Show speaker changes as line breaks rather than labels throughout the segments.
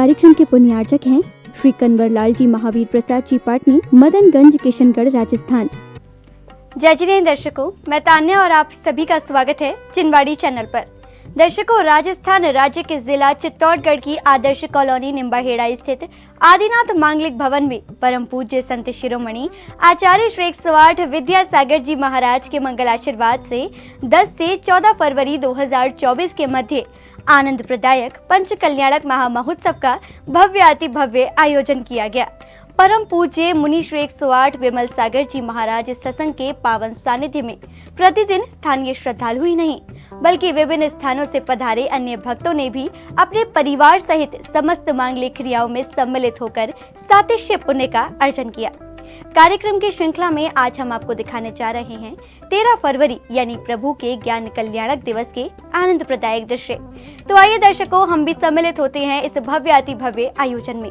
कार्यक्रम के पुण्यार्चक हैं श्री कन्वरलाल जी महावीर प्रसाद जी पाटनी, मदनगंज, किशनगढ़, राजस्थान।
जय जिनेंद्र दर्शकों, मैं तान्या और आप सभी का स्वागत है चिनवाड़ी चैनल पर। दर्शकों, राजस्थान राज्य के जिला चित्तौड़गढ़ की आदर्श कॉलोनी निम्बाहेड़ा स्थित आदिनाथ मांगलिक भवन में परम पूज्य संत शिरोमणि आचार्य श्री 108 विद्यासागर जी महाराज के मंगल आशीर्वाद से 10 से 14 फरवरी 2024 के मध्य आनंद प्रदायक पंच कल्याणक महामहोत्सव का भव्य अति भव्य आयोजन किया गया। परम पूज्य मुनि श्री 108 विमल सागर जी महाराज सत्संग के पावन सानिध्य में प्रतिदिन स्थानीय श्रद्धालु ही नहीं बल्कि विभिन्न स्थानों से पधारे अन्य भक्तों ने भी अपने परिवार सहित समस्त मांगलिक क्रियाओं में सम्मिलित होकर सातिश्य पुण्य का अर्जन किया। कार्यक्रम की श्रृंखला में आज हम आपको दिखाने जा रहे हैं 13 फरवरी यानी प्रभु के ज्ञान कल्याणक दिवस के आनंद प्रदायक दृश्य। तो आइए दर्शकों, हम भी सम्मिलित होते हैं इस भव्य अति भव्य आयोजन में।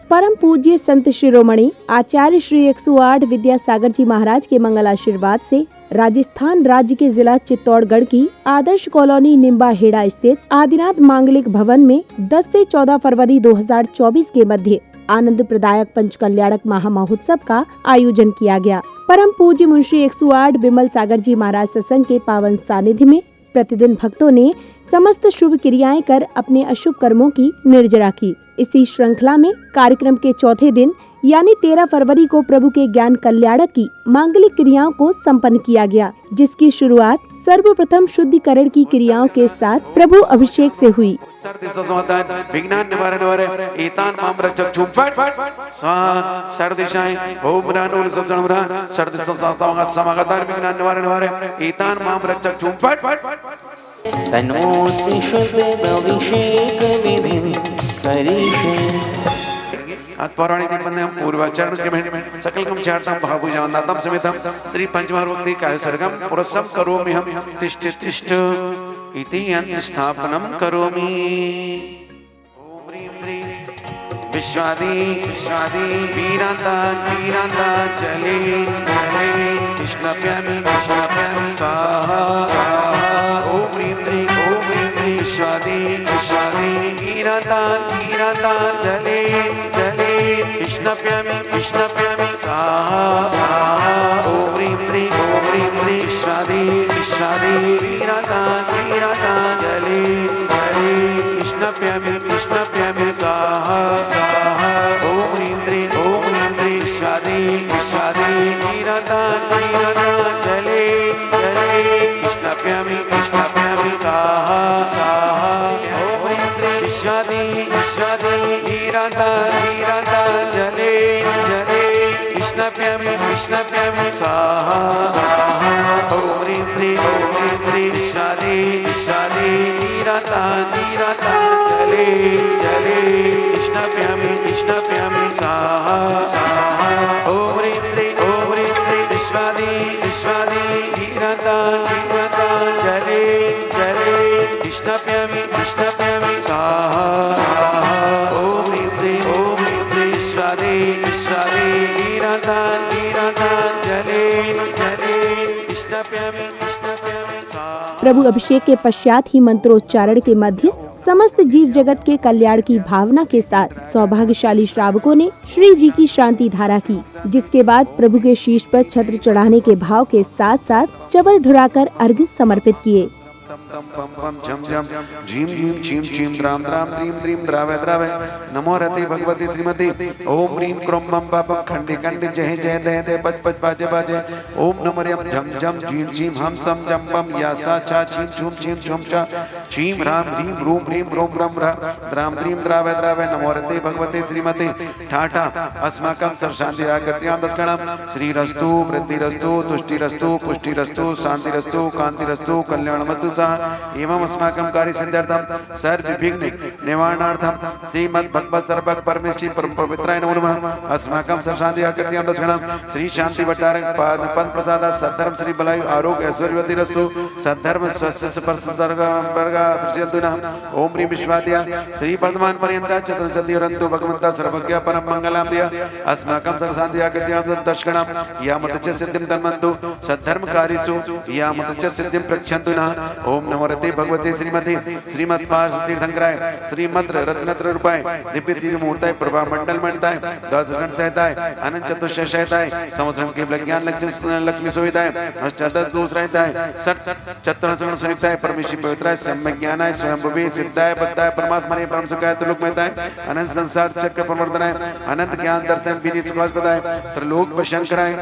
परम पूज्य संत शिरोमणि आचार्य श्री 108 विद्यासागर जी महाराज के मंगल आशीर्वाद से राजस्थान राज्य के जिला चित्तौड़गढ़ की आदर्श कॉलोनी निम्बाहेड़ा स्थित आदिनाथ मांगलिक भवन में 10 से 14 फरवरी 2024 के मध्य आनंद प्रदायक पंच कल्याणक महामहोत्सव का आयोजन किया गया। परम पूज्य मुंशी 108 विमल सागर जी महाराज सत्संग के पावन सानिध्य में प्रतिदिन भक्तों ने समस्त शुभ क्रियाएं कर अपने अशुभ कर्मों की निर्जरा की। इसी श्रृंखला में कार्यक्रम के चौथे दिन यानी 13 फरवरी को प्रभु के ज्ञान कल्याणक की मांगलिक क्रियाओं को संपन्न किया गया, जिसकी शुरुआत सर्वप्रथम शुद्धिकरण की क्रियाओं के साथ प्रभु अभिषेक से हुई।
पूर्वाचरण सकल कम चारतम भावुजानतम समेतम श्री पंचमहाभक्ति काय सर्गम पुरस्सम करोमि हम तिष्ठ तिष्ठ इति अंत स्थापनम करोमि। ओम ह्रीं ह्रीं विश्वादी विश्वादी वीरांता वीरांता जले जले कृष्णप्यामि स्वाहा स्वाहा। ओम ह्रीं ह्रीं विश्वादी विश्वादी वीरांता वीरांता जले जले कृष्णप्यामि स्वाहा स्वाहा। ओम ह्रीं ह्रीं विश्वादी विश्वादी वीरांता वीरांता जले जले कृष्णप्यामि स्वाहा स्वाहा। ओम ह्रीं ह्रीं विश्वादी विश्वादी वीरांता वीरांता जले जले कृष्णप्यामि स्वाहा स्वाहा। ओम ह्रीं ह्रीं विश्वादी विश्वादी वीरांता वीरांता जले जले कृष्णप्यामि स्वाहा स्वाहा। ओम ह्रीं ह्रीं विश्वादी विश्वादी वीरांता वीरांता जले जले कृष्णप्यामि स्वाहा स्वाहा। ओम ह्रीं ह्रीं विश्वादी विश्वादी वीरांता वीरांता जले जले कृष्णप्यामि स्वाहा स्वाहा। ओम ह्रीं ह्रीं विश्वादी विश्वादी वीरांता वीरांता जले जले कृष्णप्यामि स्वाहा।
प्रभु अभिषेक के पश्चात ही मंत्रोच्चारण के मध्य समस्त जीव जगत के कल्याण की भावना के साथ सौभाग्यशाली श्रावकों ने श्री जी की शांति धारा की, जिसके बाद प्रभु के शीश पर छत्र चढ़ाने के भाव के साथ साथ चवर ढुराकर अर्घ्य समर्पित किए।
पम पम झम झम झीम झीम छीम छीम द्राम द्राम द्रीम द्रीम द्रावे द्रावे नमो रति भगवती श्रीमती। ओम ह्रीं क्रोम बम पापम खंडी खंडी जय जय दय दय पच पच बाजे बाजे। ओम नमो रियम झम झम झीम छीम हम सम जम पम या सा छा छीम छूम छीम छूम चा छीम राम ह्रीं रूम ह्रीं रोम रम द्राम द्रीम द्रावे द्रावे नमो रति भगवती श्रीमती। ठाठा अस्माकं सर्वशांति आकृत्यां दस्कणम श्रीरस्तु वृद्धिरस्तु तुष्टिरस्तु पुष्टिरस्तु शांतिरस्तु कांतिरस्तु कल्याणमस्तु सा। एवं अस्माकं कार्य सिद्ध्यर्थम सर्व विघ्न निवारणार्थम श्रीमद् भगवत सर्वभक्त परमेश्वरी परम पवित्राय नमो नमः। अस्माकं सर्वशांति आकृत्यां दस्कणम श्री शांति भट्टारक पाद पद प्रसाद सद्धर्म श्री बलायु आरोग्य ऐश्वर्यवतिरस्तु सद्धर्म स्वस्थ स्पर्शसर्गा प्रसिद्धुना। ओम ह्रीं विश्वाद्या श्री वर्धमान पर्यंता चतुर्शती रंतु भगवंता सर्वज्ञ परम मंगलाम दिया। अस्माकं सर्वशांति आकृत्यां दस्कणम या मत च सिद्धिं तन्मन्तु सद्धर्म कार्येषु या मत च सिद्धिं प्रक्षन्तु न। ओम नमो रति भगवती श्रीमती श्रीमद पार्ष तीर्थंकराय श्रीमद्र रत्नत्र रूपाय दिव्य मूर्ताय प्रभा मंडल मंडताय द्वादश सहताय अनंत चतुष्टय सहताय संवत्सरण के ज्ञान लक्ष्मी सुविधाय अष्टादश दूसराय सठ चतुर्सरण संयुक्ताय परमेश्वरी पवित्राय सम्यक ज्ञानाय स्वयंभुवी सिद्धाय बद्धाय परमात्मने परम सुखाय त्रिलोक मेताय अनंत संसार चक्र प्रवर्तनाय अनंत ज्ञान दर्शन विधि सुखास्पदाय त्रिलोक शंकराय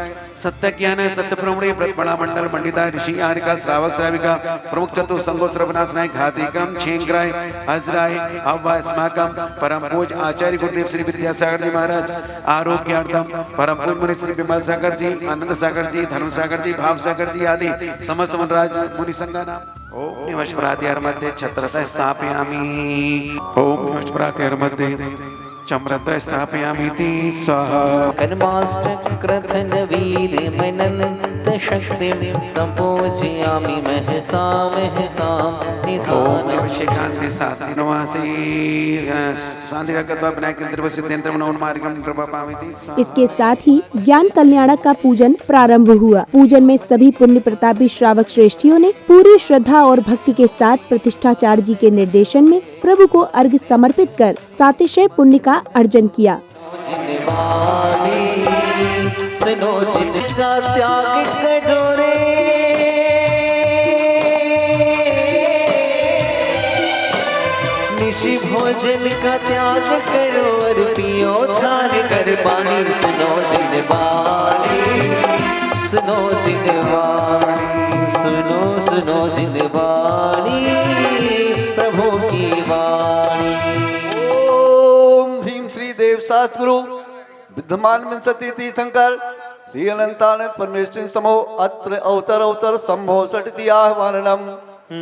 सत्य ज्ञानाय सत्य प्रमणि ब्रह्मणा मंडल मंडिताय ऋषि आरिका श्रावक श्राविका प्रमुख चतु संगो सर्वनाशनाय घातिकम छेंगराय अजराय अवस्माकम परम पूज आचार्य गुरुदेव श्री विद्यासागर जी महाराज आरोग्यार्थम परम पूज मुनि श्री विमल सागर जी आनंद सागर जी धर्म सागर जी भाव सागर जी आदि समस्त मनराज मुनि संगा नाम ओम निवशप्रातिहर मध्ये छत्रता स्थापयामि ओम निवशप्रातिहर मध्ये चम्रत स्थापयामीति स्वाहा
कर्माष्टक्रथन वीर मनंत शक्ति संपूजयामि महसा निधान
शिकांति साति नवासी शांति रखत विनायक केंद्र सिद्धेंद्र मनोन मार्गम कृपा पामिति स्वाहा।
इसके साथ ही ज्ञान कल्याणक का पूजन प्रारंभ हुआ। पूजन में सभी पुण्य प्रतापी श्रावक श्रेष्ठियों ने पूरी श्रद्धा और भक्ति के साथ प्रतिष्ठाचार्य जी के निर्देशन में प्रभु को अर्घ्य समर्पित कर सातिशय पुण्य का अर्जन किया। निशि भोजन का त्याग करो और पियो छान कर पानी। सुनो जिनवाणी सुनो जिनवाणी सुनो जिनवाणी प्रभु की वाणी।
ओम भीम श्री देव शास्त्रु विद्यमान विंशति तीर्थंकर श्री अनंतानंद परमेश्वर समो अत्र अवतर संभव सटति आह्वानम।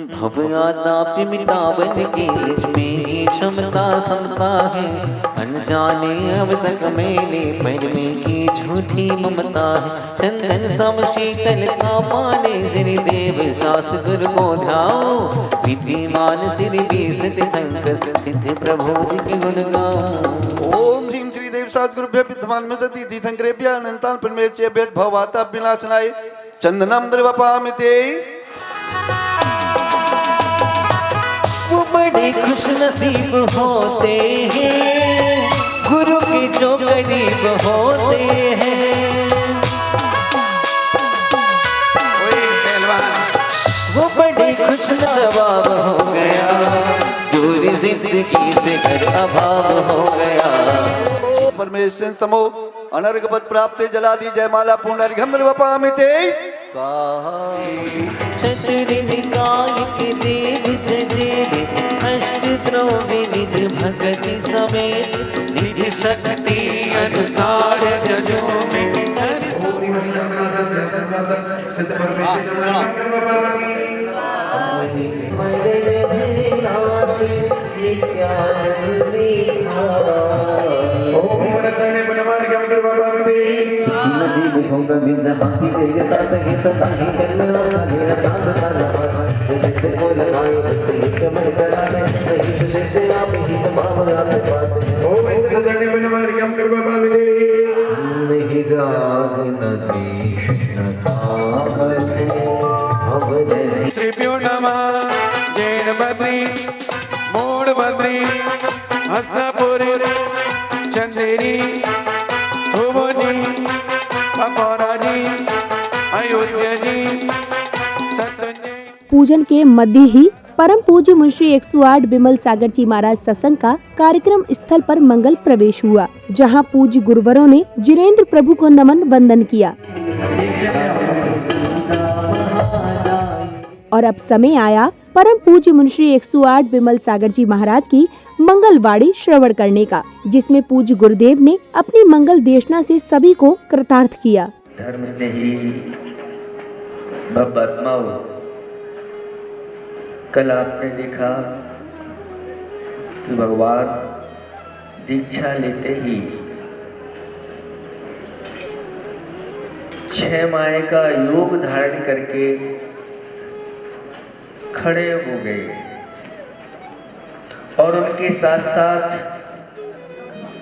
भवयादापि मिटावन की में ही क्षमता समता है। अनजाने अब तक मैंने पर में की झूठी ममता है। चंदन सम शीतलता पाने श्री देव शास्त्र गुरु को ध्याओ। विद्यमान श्री बीस तीर्थंकर सिद्ध प्रभु जी के गुण गाओ।
ओम भीम श्री देव शास्त्र विद्यमान विंशति तीर्थंकरेभ्यः अनंतान परमेश्वरेभ्यः भववाता विनाशनाय चंदनम द्रवपामिते।
वो बड़े खुश नसीब होते हैं गुरु के जो करीब होते हैं। वो बड़े खुश नवाब हो गया पूरी जिंदगी से घर अभाव हो गया।
परमेश्वर समो अनर्घ पद प्राप्ते जलादि जयमाला पुनर्घम द्रवपामिते।
चतुर निकाय के देव जजेरे अष्ट द्रव्य निज भक्ति समेत निज शक्ति अनुसार जजो में।
त्रिप्यो नमः जैन बद्री मूड बद्री हस्तपुरी चंदेरी धुवनी अकोरा जी अयोध्या जी सतंजय।
पूजन के मध्य ही परम पूज्य मुंशी 108 बिमल सागर जी महाराज सत्संग का कार्यक्रम स्थल पर मंगल प्रवेश हुआ, जहां पूज्य गुरुवरों ने जिनेंद्र प्रभु को नमन वंदन किया। और अब समय आया परम पूज्य मुंशी 108 बिमल सागर जी महाराज की मंगलवाणी श्रवण करने का, जिसमें पूज्य गुरुदेव ने अपनी मंगल देशना से सभी को कृतार्थ किया।
धर्म स्नेही भवत्माओ, कल आपने देखा कि भगवान दीक्षा लेते ही 6 माह का योग धारण करके खड़े हो गए और उनके साथ साथ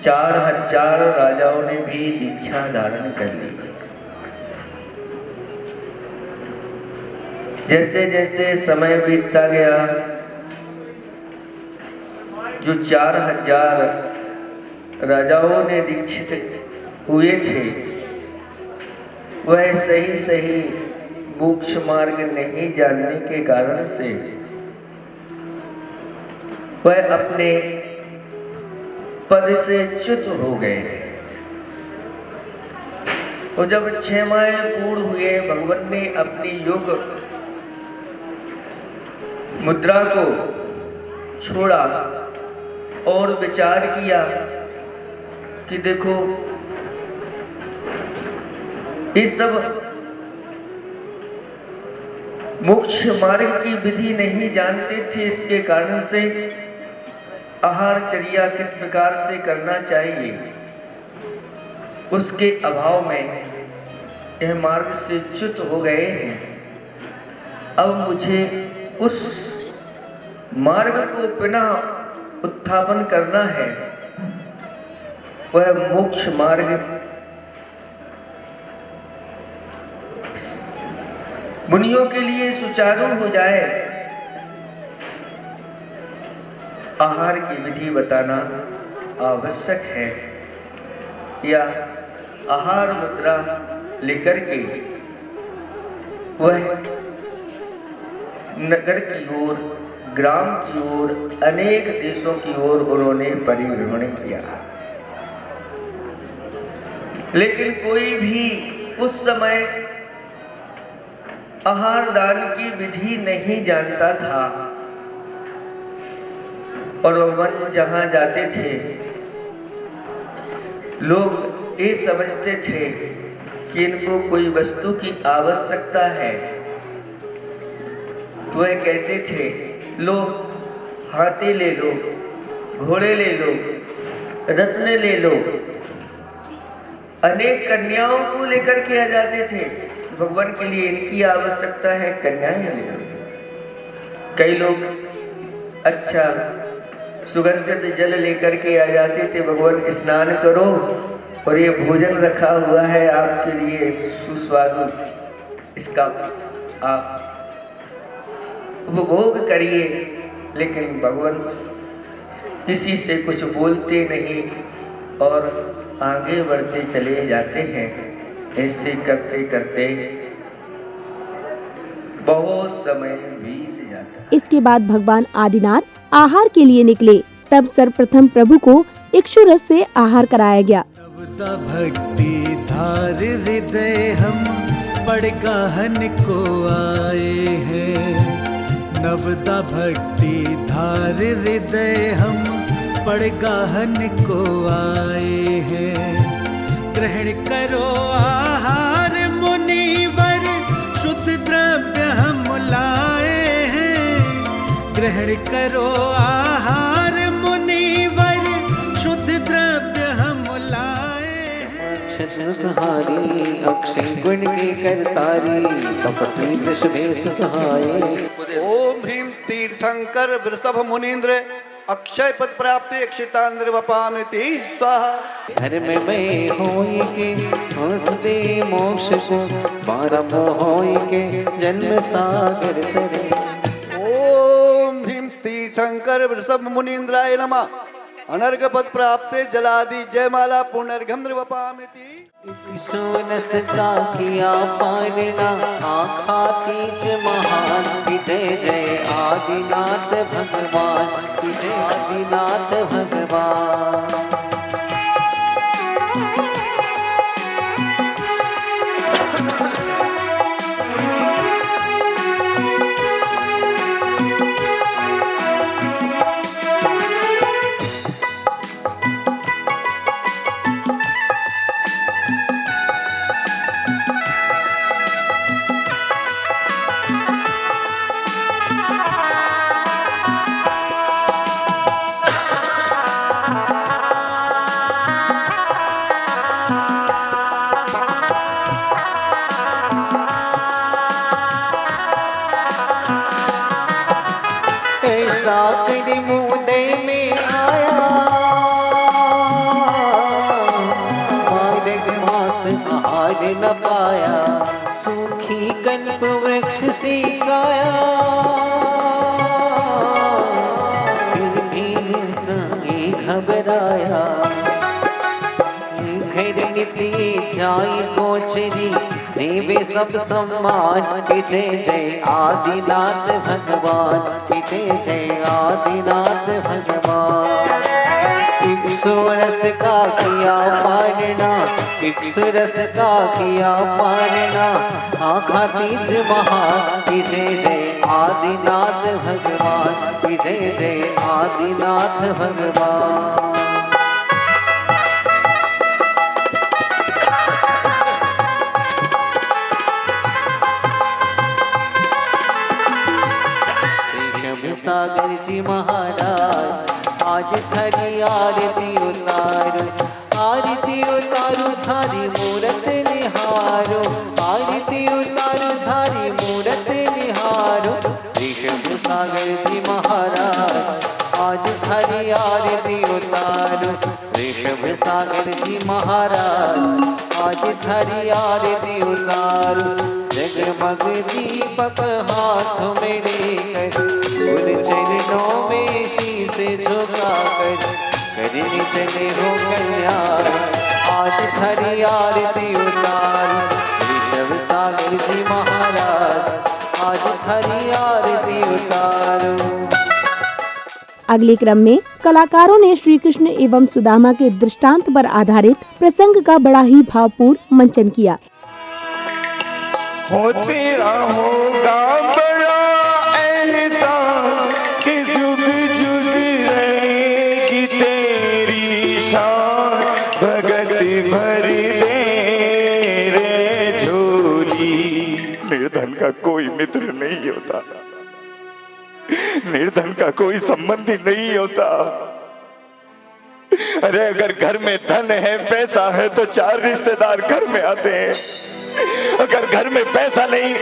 4000 राजाओं ने भी दीक्षा धारण कर ली। जैसे जैसे समय बीतता गया, जो 4000 राजाओं ने दीक्षित हुए थे, वह सही सही मोक्ष मार्ग नहीं जानने के कारण से वह अपने पद से च्युत हो गए। और जब 6 माह पूर्ण हुए, भगवान ने अपनी योग मुद्रा को छोड़ा और विचार किया कि देखो, ये सब मोक्ष मार्ग की विधि नहीं जानते थे, इसके कारण से आहारचर्या किस प्रकार से करना चाहिए, उसके अभाव में यह मार्ग से च्युत हो गए हैं। अब मुझे उस मार्ग को पुनः उत्थापन करना है, वह मोक्ष मार्ग मुनियों के लिए सुचारू हो जाए। आहार की विधि बताना आवश्यक है, या आहार मुद्रा लेकर के वह नगर की ओर, ग्राम की ओर, अनेक देशों की ओर उन्होंने परिभ्रमण किया। लेकिन कोई भी उस समय आहार दान की विधि नहीं जानता था, और भगवान जहां जाते थे लोग ये समझते थे कि इनको कोई वस्तु की आवश्यकता है, तो वह कहते थे लो हाथी ले लो, घोड़े ले लो, रत्न ले लो। अनेक कन्याओं को लेकर के आ जाते थे, भगवान के लिए इनकी आवश्यकता है, कन्याएं ले लो। कई लोग अच्छा सुगंधित जल लेकर के आ जाते थे, भगवान स्नान करो और ये भोजन रखा हुआ है आपके लिए सुस्वादु, इसका आप उपभोग करिए। लेकिन भगवान किसी से कुछ बोलते नहीं और आगे बढ़ते चले जाते हैं। ऐसे करते करते बहुत समय बीत जाता।
इसके बाद भगवान आदिनाथ आहार के लिए निकले। तब सर्वप्रथम प्रभु को इक्षुरस से आहार कराया गया।
नवदा भक्ति धार हृदय हम पड़ गहन को आए हैं। नवदा भक्ति धार हृदय हम पड़ गहन को आए हैं। ग्रहण करो आहार मुनिवर, शुद्ध द्रव्य हम लाए हैं। ग्रहण करो आहार मुनिवर, शुद्ध द्रव्य हम लाए हैं।
सहारी अक्षय गुण के करतारी, तपस्वी वृषभेश सहाय।
ओम ह्रीं तीर्थंकर वृषभ मुनीन्द्र, अक्षय पद प्राप्ति अक्षितांद्र वपामिति स्वाहा।
धर्म में होई के हंसते मोक्ष को, बारम होई के जन्म सागर तरे।
ओम ह्रीं तीर्थंकर वृषभ मुनीन्द्राय नमः। अनर्घ पद प्राप्ते जलादि जयमाला पुनर्घम वपामिति।
सोनस का किया पालना, आखा तीज महान की जय जय आदिनाथ भगवान की जय आदिनाथ भगवान। मुदे में आया, मार्ग मास आहार न पाया। सूखी कल्प वृक्ष सी का नीति जाई गोचरी देवे सब सम्मान कि जय जय आदिनाथ भगवान कि जय जय आदिनाथ भगवान। 100 का किया पालना 100 का किया पालना आखा तीज महा कि जय जय आदिनाथ भगवान कि जय जय आदिनाथ भगवान। सागर जी महाराज आज थारी आरती उतारो थारी मूरत निहारो आरती उतारो थारी मूरत निहारो। ऋषभ सागर जी महाराज आज थारी आरती उतारो ऋषभ सागर जी महाराज आज थारी आरती उतारो। जगमग दीपक हाथ में लेकर उन चरणों में शीश झुका कर करने चले हो कल्याण आज थारी आरती उतारो ऋषभ सागर जी महाराज आज थारी आरती उतारो।
अगले क्रम में कलाकारों ने श्री कृष्ण एवं सुदामा के दृष्टांत पर आधारित प्रसंग का बड़ा ही भावपूर्ण मंचन किया।
हो तेरा होगा बड़ा एहसान कि जुग जुग रहेगी तेरी शान भगत भर दे रे झोली। निर्धन का कोई मित्र नहीं होता, निर्धन का कोई संबंधी नहीं होता। अरे अगर घर में धन है पैसा है तो 4 रिश्तेदार घर में आते हैं। अगर घर में पैसा नहीं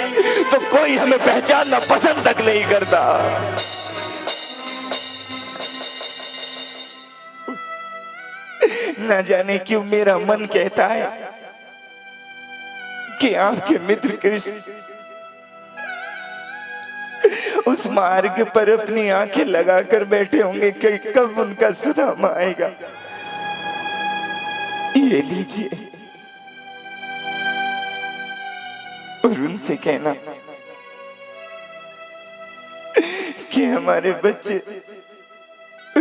तो कोई हमें पहचानना पसंद तक नहीं करता। न जाने क्यों मेरा मन कहता है कि आपके मित्र कृष्ण उस मार्ग पर अपनी आंखें लगाकर बैठे होंगे कि कब उनका सुदामा आएगा। ये लीजिए और उनसे कहना कि हमारे बच्चे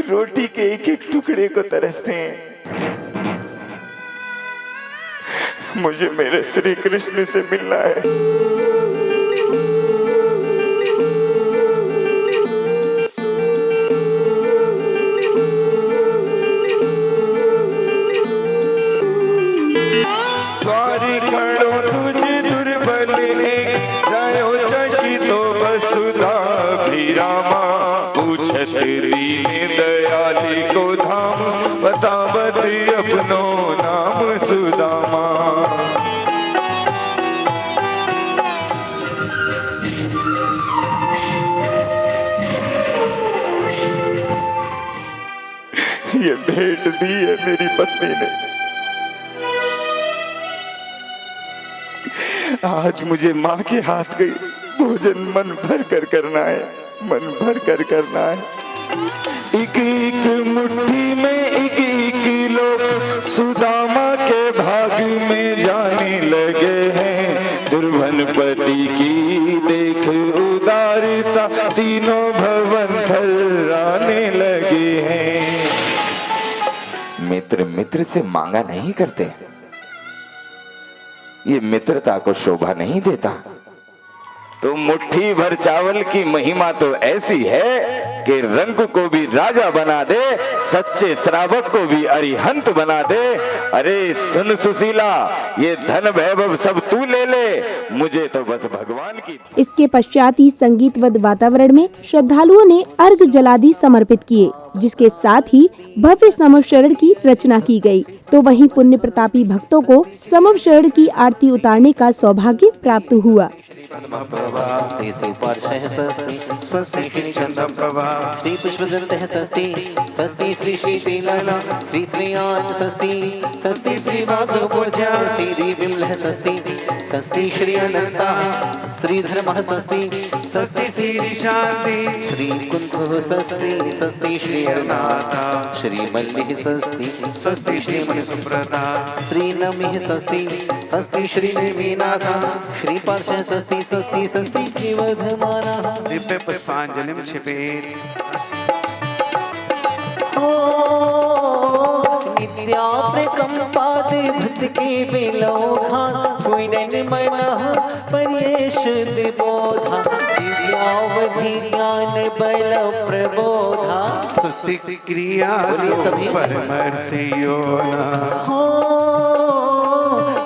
रोटी के एक एक टुकड़े को तरसते हैं। मुझे मेरे श्री कृष्ण से मिलना है। दयाली को धाम बतावत अपनो नाम सुदामा। ये भेंट दी है मेरी पत्नी ने। आज मुझे माँ के हाथ गई भोजन मन भर कर करना है, मन भर कर करना है। एक एक मुट्ठी में एक एक लोग सुदामा के भाग में जाने लगे हैं। दुर्बल पति की देख उदारता तीनों भवन थर्राने लगे हैं।
मित्र मित्र से मांगा नहीं करते, ये मित्रता को शोभा नहीं देता। तो मुट्ठी भर चावल की महिमा तो ऐसी है कि रंग को भी राजा बना दे, सच्चे श्रावक को भी अरिहंत बना दे। अरे सुन सुशीला, ये धन वैभव सब तू ले ले, मुझे तो बस भगवान की।
इसके पश्चात ही संगीतवद वातावरण में श्रद्धालुओं ने अर्घ जलादि समर्पित किए, जिसके साथ ही भव्य समव शरण की रचना की गई। तो वहीं पुण्य प्रतापी भक्तों को समव शरण की आरती उतारने का सौभाग्य प्राप्त हुआ।
पद्मप्रभा
श्री सुपार्श्वः स्वस्ति
स्वस्ति श्री चंद्रप्रभा
श्री पुष्पदन्तः स्वस्ति स्वस्ति श्री श्रीशीला श्री श्रीयान् स्वस्ति स्वस्ति श्री वासुपूज्या श्री विमलः स्वस्ति स्वस्ति श्री अनन्तः श्रीधर्मः स्वस्ति
स्वस्ति श्री शांति
श्री कुंभः स्वस्ति स्वस्ति श्री अनाथ श्री मल्लिः स्वस्ति
स्वस्ति श्री मणिसुप्रता
श्री नमिः स्वस्ति स्वस्ति श्री निर्मीनाथ श्री पार्श्व स्वस्ति स्वस्ति स्वस्ति श्री वर्धमानः
दिव्य पुष्पांजलिं क्षिपेत्
नित्या प्रकंपादि भृतके विलोधा कुइनन मनः पर्येषुद्ध बोधा दिव्यावधि ज्ञान बल प्रबोधा
स्वस्ति क्रिया परमर्षियो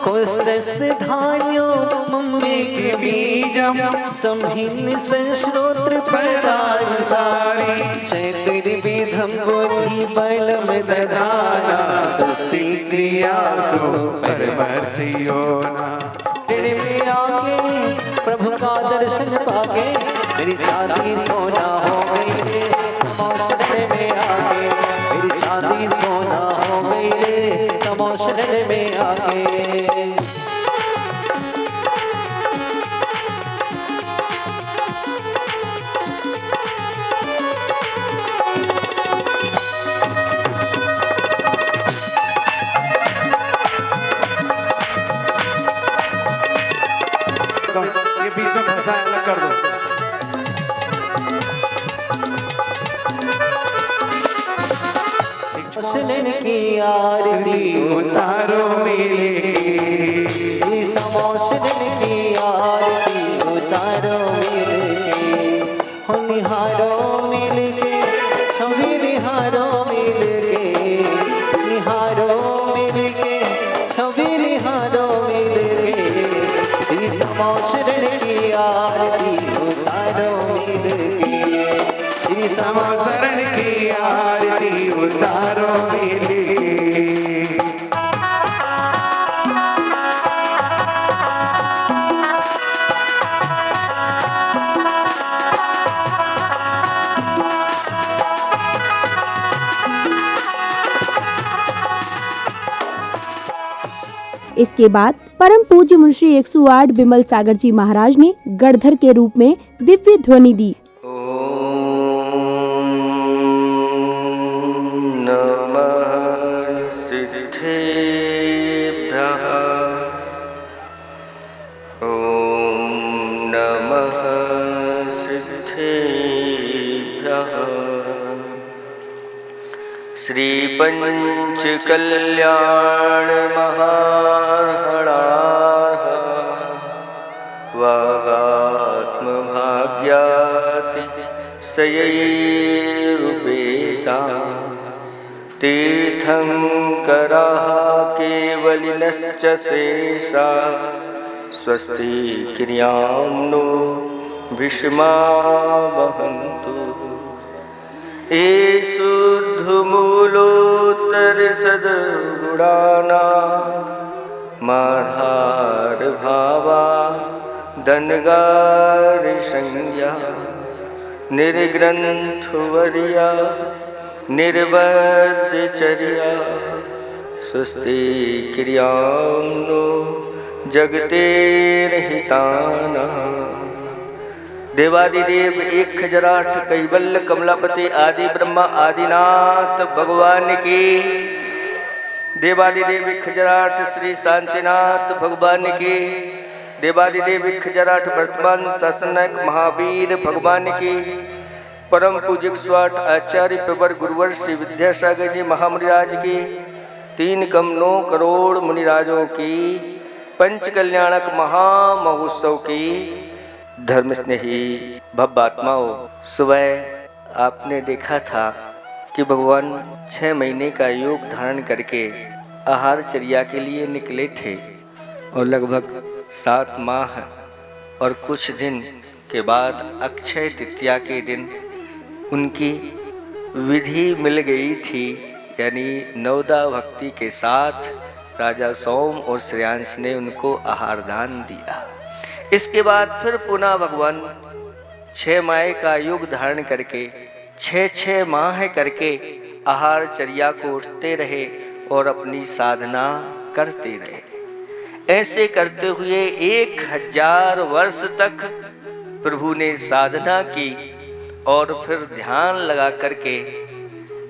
कोष्ठस्थ धान्यो मम्मे बीजम संहिन संश्रोत्र परानुसारी चैतुर्विधम बुद्धि बलम दधाना
स्वस्ति क्रियासु परमर्षियो
तेरे में आके प्रभु का दर्शन पाके मेरी छाती सोना हो गई रे समोशरण में आके मेरी छाती सोना हो गई रे समोशरण में आके
ये बीच में भसा अलग कर दो
शरण की आरती
उतारो मिलेगी
समोशरण की आरती उतारो मिलके हो निहारो मिलके छवि निहारो मिलके निहारो मिलके छवि निहारो मिलके समोशरण की आरती उतारो मिलके
समोशरण की आरती उतारो मिलेगी
इसके बाद परम पूज्य मुंशी 108 बिमल सागर जी महाराज ने गणधर के रूप में दिव्य ध्वनि दी।
श्री पंच कल्याण महाहणार्ह वागात्म भाग्याति सयैरुपेता तीर्थंकराः केवलिनश्च शेषा स्वस्ति क्रियां नो भीष्मा वहन्तु शुद्धमूलोत्तर सद्गुणाना माधार भावा दनगार संज्ञा निर्ग्रंथवर्या निर्वद्यचर्या स्वस्ति क्रियां नो जगतेर्हिताना देवादिदेव 1008 कैवल्य कमलापति आदि ब्रह्मा आदिनाथ भगवान की देवादिदेव 1008 श्री शांतिनाथ भगवान की देवादिदेव 1008 वर्तमान शासननायक महावीर भगवान की परम पूज्य 108 आचार्य प्रवर गुरुवर श्री विद्यासागर जी महामुनिराज की 3 कम 9 करोड़ मुनिराजों की पंच कल्याणक महामहोत्सव की धर्म स्नेही भव्य आत्माओं, सुबह आपने देखा था कि भगवान 6 महीने का योग धारण करके आहारचर्या के लिए निकले थे और लगभग 7 माह और कुछ दिन के बाद अक्षय तृतीया के दिन उनकी विधि मिल गई थी, यानी नवदा भक्ति के साथ राजा सोम और श्रेयांश ने उनको आहार दान दिया। इसके बाद फिर पुनः भगवान 6 माह का युग धारण करके 6 माह करके आहार चर्या को उठते रहे और अपनी साधना करते रहे। ऐसे करते हुए 1000 वर्ष तक प्रभु ने साधना की और फिर ध्यान लगा करके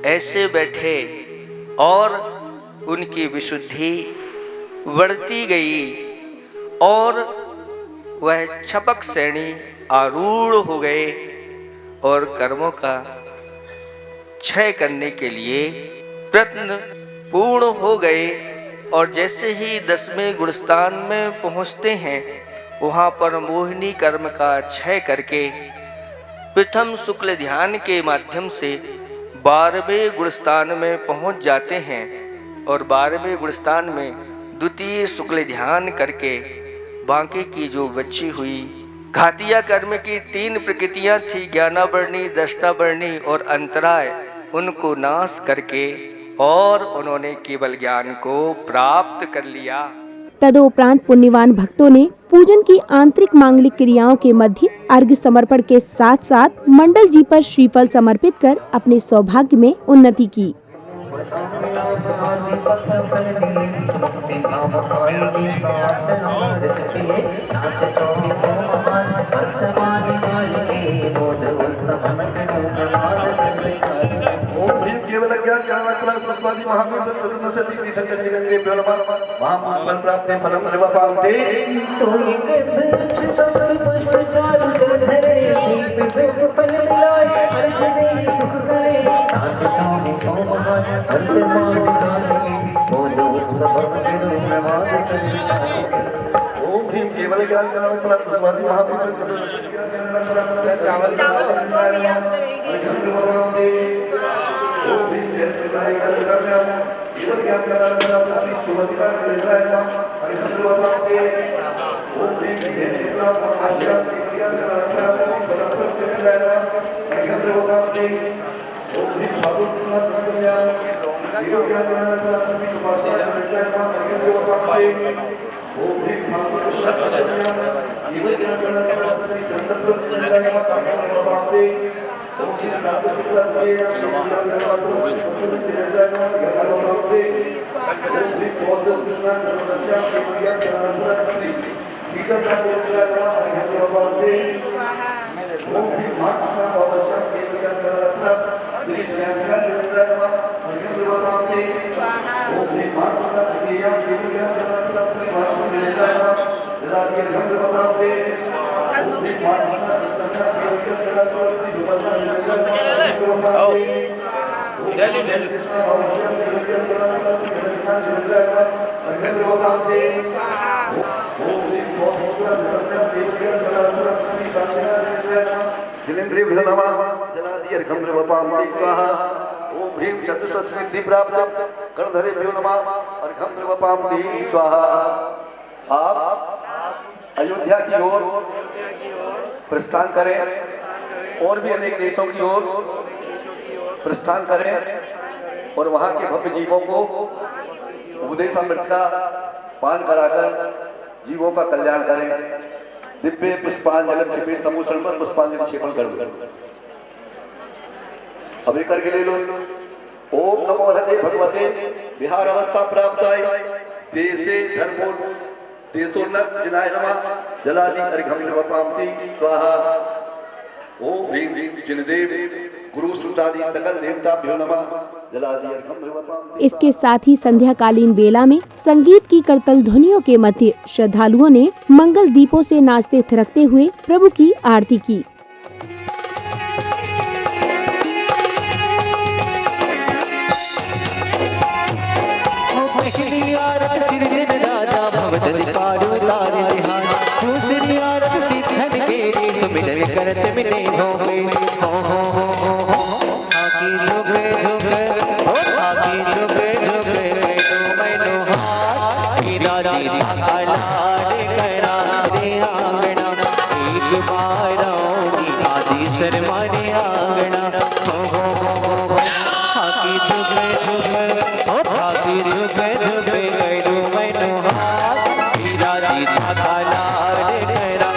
ऐसे बैठे और उनकी विशुद्धि बढ़ती गई और वह छपक श्रेणी आरूढ़ हो गए और कर्मों का क्षय करने के लिए प्रयत्न पूर्ण हो गए। और जैसे ही 10वें गुणस्थान में पहुँचते हैं वहाँ पर मोहिनी कर्म का क्षय करके प्रथम शुक्ल ध्यान के माध्यम से 12वें गुणस्थान में पहुँच जाते हैं और 12वें गुणस्थान में द्वितीय शुक्ल ध्यान करके बाकी की जो बची हुई घातिया कर्म की 3 प्रकृतियां थी, ज्ञानावर्णी, दृष्टावर्णी और अंतराय, उनको नाश करके और उन्होंने केवल ज्ञान को प्राप्त कर लिया।
तदोपरांत पुण्यवान भक्तों ने पूजन की आंतरिक मांगलिक क्रियाओं के मध्य अर्घ्य समर्पण के साथ साथ मंडल जी पर श्रीफल समर्पित कर अपने सौभाग्य में उन्नति की।
केवल ज्ञान ज्ञानात्मक सरस्वती महावीर तरुण सती तीर्थंकर जगन्ने प्रणमा महापुरुष प्राप्त फलम सर्वपावते तो एक पुष्प चारु धरे दीप धूप फल मिलाए अर्घ दे सुख करे नाथ चौनी सोमहान वर्तमान काले बोलो सब करो प्रभात संताए। ओम ह्रीं केवल ज्ञान ज्ञानात्मक सरस्वती महावीर तरुण सती चावल आप अयोध्या की ओर प्रस्थान करें और भी अनेक देशों की ओर प्रस्थान करें और वहाँ के भव्य जीवों को उपदेशामृत का पान कराकर जीवों का कल्याण करें। दिव्य पुष्पांजलि छिपे समूषण पर पुष्पांजलि क्षेपण कर दो। अब एक करके ले लो। ओम नमो हरे भगवते बिहार अवस्था प्राप्त आई देशे धर्मो देशोन्नत जिनाय नमः जलादि अर्घ्यं निर्वपामति स्वाहा। ओम ह्रीं जिनदेव गुरु श्रुतादि सकल देवताभ्यो नमः जलादि अर्घ्यं निर्वपामति।
इसके साथ ही संध्याकालीन बेला में संगीत की करतल ध्वनियों के मध्य श्रद्धालुओं ने मंगल दीपों से नाचते थिरकते हुए प्रभु की आरती की।
करत मिले हो आकी जुगे जुगे आकी जुगे जुगे मैनो हीरा दी कालार करा दे आंगना एक बार आदि शर्माने आंगना आकी जुगे जुगे आकी जुगे जुगे मैनो हीरा दी कालार करा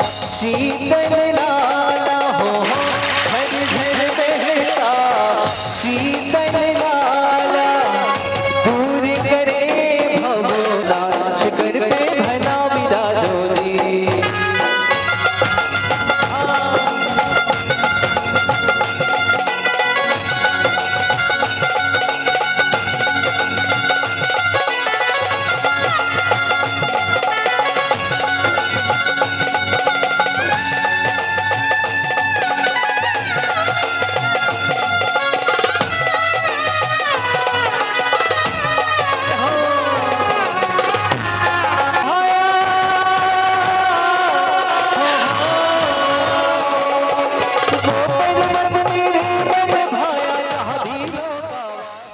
शीतल लाला हो झर झर बहता शीतल लाला दूर करे भवनाश कर पे भला विराजो जी।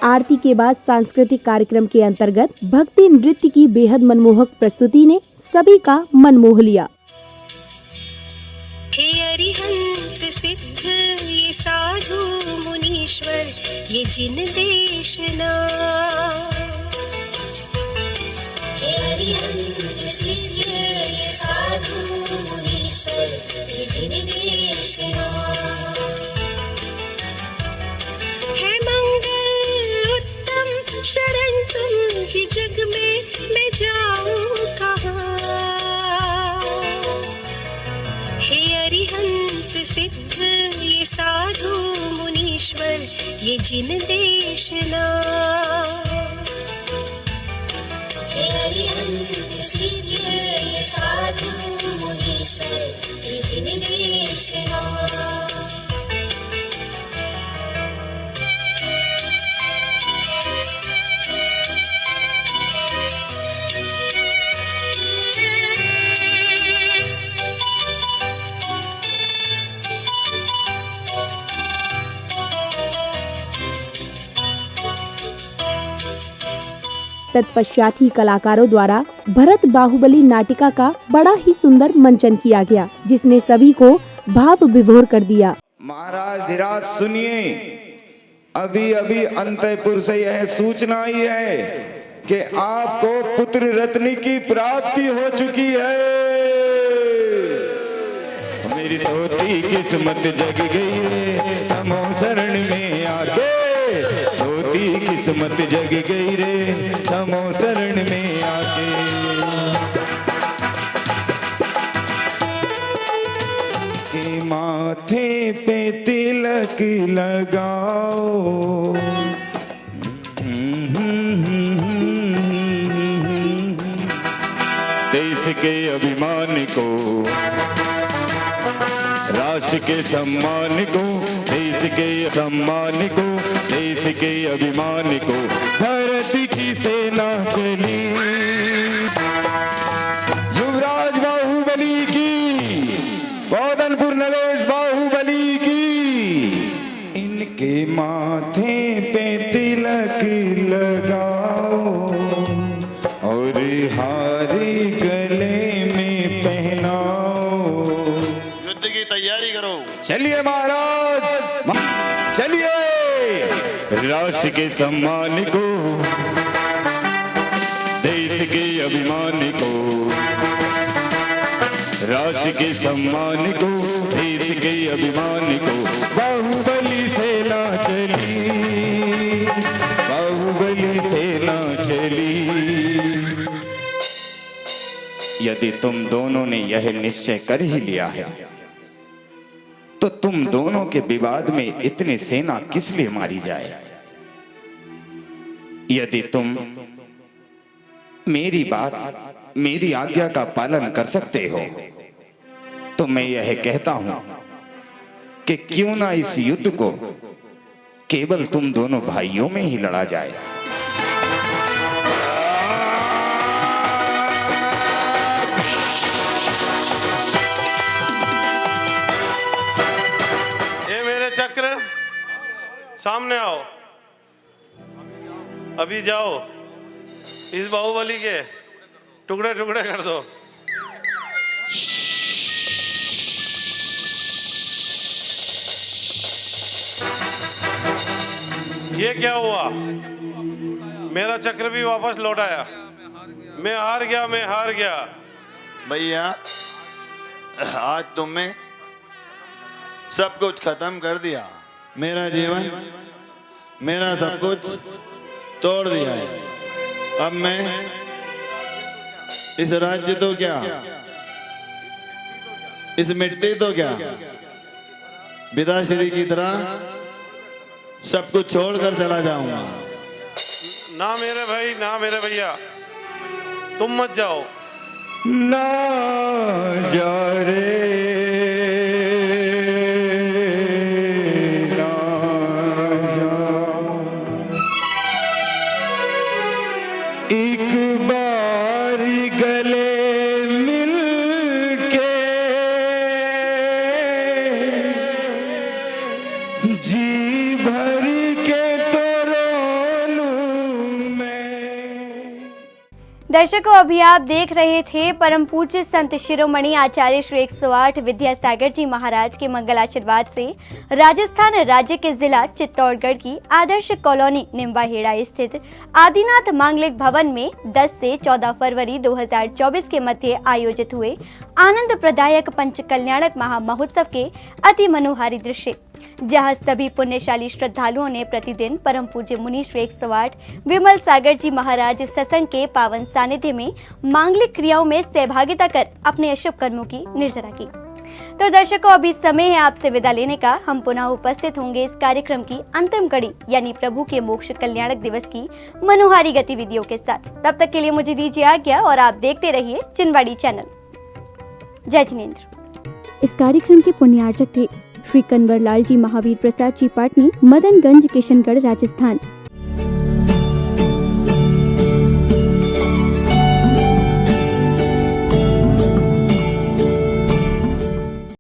आरती के बाद सांस्कृतिक कार्यक्रम के अंतर्गत भक्ति नृत्य की बेहद मनमोहक प्रस्तुति ने सभी का मन मोह लिया।
हे अरिहंत सिद्ध ये साधु मुनीश्वर ये जिन देशना। हे अरिहंत सिद्ध ये साधु मुनीश्वर ये जिन देशना। है मंगल उत्तम शरण तुम ही जग में मैं जाऊं कहाँ। हे अरिहंत सिद्ध ये साधु मुनीश्वर ये जिन देशना। हे अरिहंत सिद्ध ये साधु मुनीश्वर ये जिन देशना।
तत्पश्चात ही कलाकारों द्वारा भरत बाहुबली नाटिका का बड़ा ही सुंदर मंचन किया गया, जिसने सभी को भाव विभोर कर दिया।
महाराज धीराज सुनिए, अभी अभी अंतःपुर से यह सूचना आई है कि आपको पुत्र रत्न की प्राप्ति हो चुकी है। मेरी सोती किस्मत जग गई रे समो शरण में आके। सोती किस्मत जग गई रे समो शरण में आके। के माथे पे तिलक लगाओ, देश के अभिमान को, राष्ट्र के सम्मान को, देश के सम्मान को, देश के अभिमान को भारत की सेना चली। युवराज बाहुबली की, बौदनपुर नरेश बाहुबली की। इनके माथे पे तिलक लगाओ और हारे गले में पहनाओ।
युद्ध की तैयारी करो।
चलिए महाराज चलिए। राष्ट्र के सम्मान को, देश के अभिमान को, राष्ट्र के सम्मान को, देश के अभिमान को बाहुबली सेना चली, बाहुबली सेना चली। यदि तुम दोनों ने यह निश्चय कर ही लिया है तो तुम दोनों के विवाद में इतनी सेना किस लिए मारी जाए। यदि तुम मेरी बात, मेरी आज्ञा का पालन कर सकते हो तो मैं यह कहता हूं कि क्यों ना इस युद्ध को केवल तुम दोनों भाइयों में ही लड़ा जाए।
चक्र सामने आओ, अभी जाओ इस बाहुबली के टुकड़े टुकड़े कर दो। ये क्या हुआ? मेरा चक्र भी वापस लौटाया। मैं हार गया, मैं हार गया।
भैया आज तुमने सब कुछ खत्म कर दिया, मेरा जीवन, मेरा सब कुछ तोड़ दिया है। अब मैं इस राज्य तो क्या, इस मिट्टी तो क्या, पिताश्री की तरह सब कुछ छोड़कर चला जाऊंगा।
ना मेरे भाई, ना मेरे भैया, तुम मत जाओ।
ना जा रे, ना जा, एक बार गले मिल के जी भर के तो रो लूं मैं।
दर्शकों, अभी आप देख रहे थे परम पूज्य संत शिरोमणि आचार्य श्री 108 विद्यासागर जी महाराज के मंगल आशीर्वाद से राजस्थान राज्य के जिला चित्तौड़गढ़ की आदर्श कॉलोनी निम्बाहेड़ा स्थित आदिनाथ मांगलिक भवन में 10 से 14 फरवरी 2024 के मध्य आयोजित हुए आनंद प्रदायक पंच कल्याणक महामहोत्सव के अति मनोहारी दृश्य, जहां सभी पुण्यशाली श्रद्धालुओं ने प्रतिदिन परम पूज्य मुनि श्री 108 विमल सागर जी महाराज सत्संग के पावन सानिध्य में मांगलिक क्रियाओं में सहभागिता कर अपने शुभ कर्मों की निर्जरा की। तो दर्शकों, अभी समय है आपसे विदा लेने का। हम पुनः उपस्थित होंगे इस कार्यक्रम की अंतिम कड़ी यानी प्रभु के मोक्ष कल्याणक दिवस की मनोहारी गतिविधियों के साथ। तब तक के लिए मुझे दीजिए आज्ञा और आप देखते रहिए चिनवाड़ी चैनल। जय जिनेंद्र।
इस कार्यक्रम के पुण्यार्चक थे श्री कन्वर लाल जी महावीर प्रसाद जी पाटनी, मदनगंज, किशनगढ़, राजस्थान।